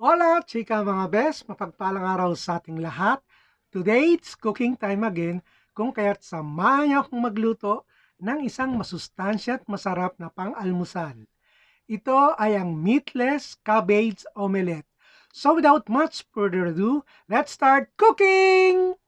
Hola, chika mga best! Mapagpalang araw sa ating lahat. Today, it's cooking time again, kung kaya't samahan niyo akong magluto ng isang masustansya at masarap na pang-almusal. Ito ay ang Meatless Cabbage Omelette. So without much further ado, let's start cooking!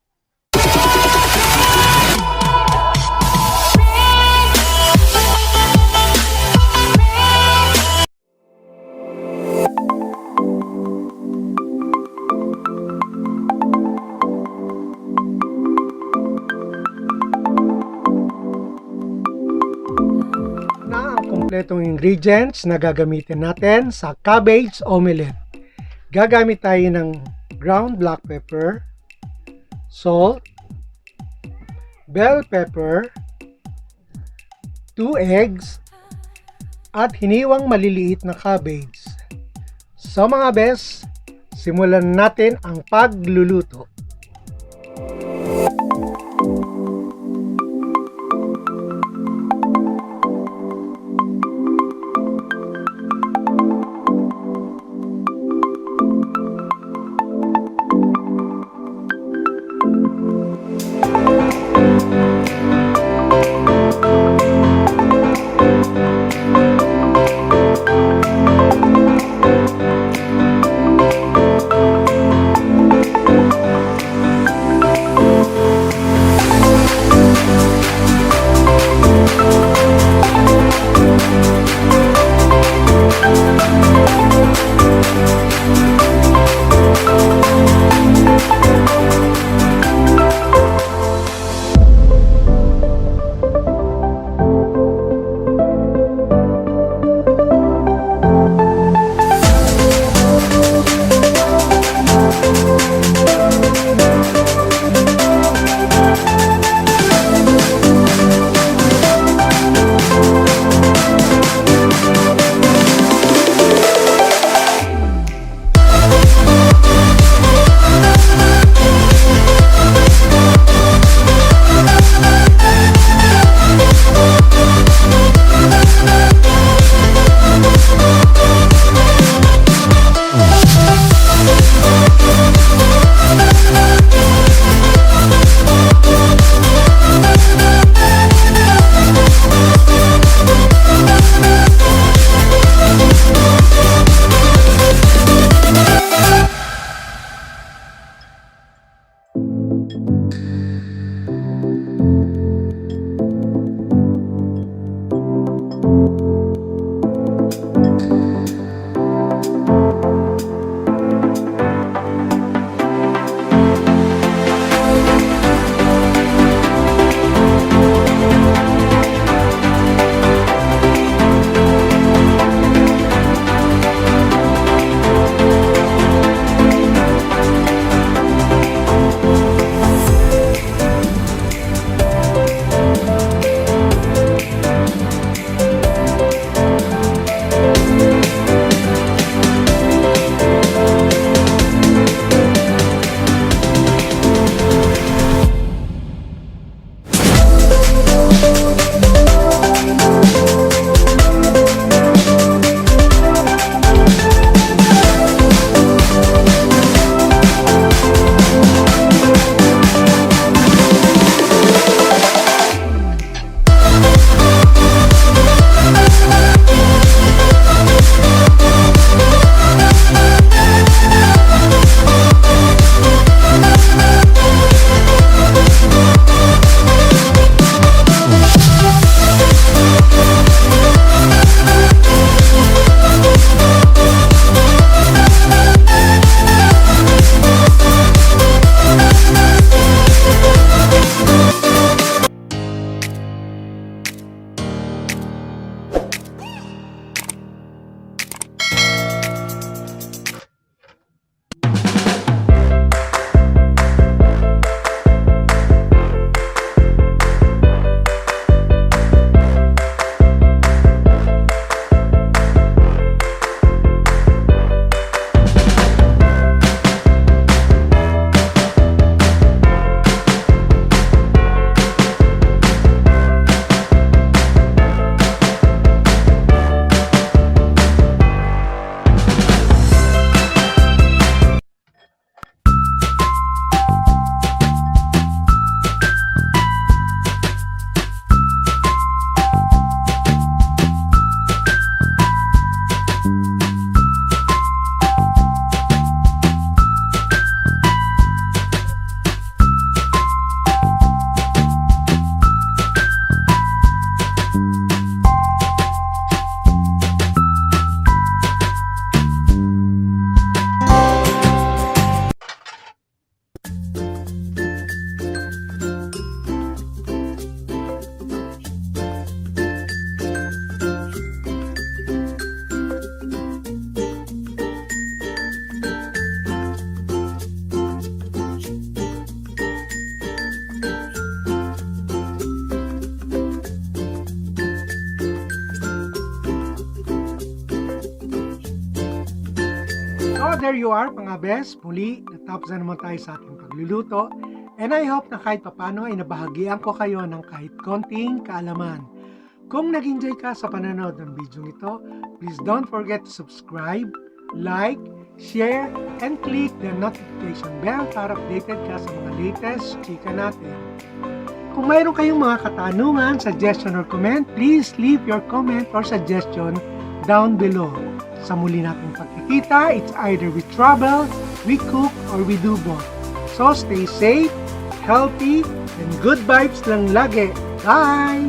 Kompletong ingredients na gagamitin natin sa cabbage omelette. Gagamit tayo ng ground black pepper, salt, bell pepper, 2 eggs, at hiniwang maliliit na cabbage. So mga bes, simulan natin ang pagluluto. So, there you are mga best. Muli, natapos na naman tayo sa ating pagluluto. And I hope na kahit papano ay nabahagian ko kayo ng kahit konting kaalaman. Kung nag-enjoy ka sa panonood ng video nito, please don't forget to subscribe, like, share, and click the notification bell para updated ka sa mga latest chika natin. Kung mayroon kayong mga katanungan, suggestion, or comment, please leave your comment or suggestion down below. Sa muli nating pagkikita, it's either we travel, we cook, or we do both. So stay safe, healthy, and good vibes lang lagi. Bye!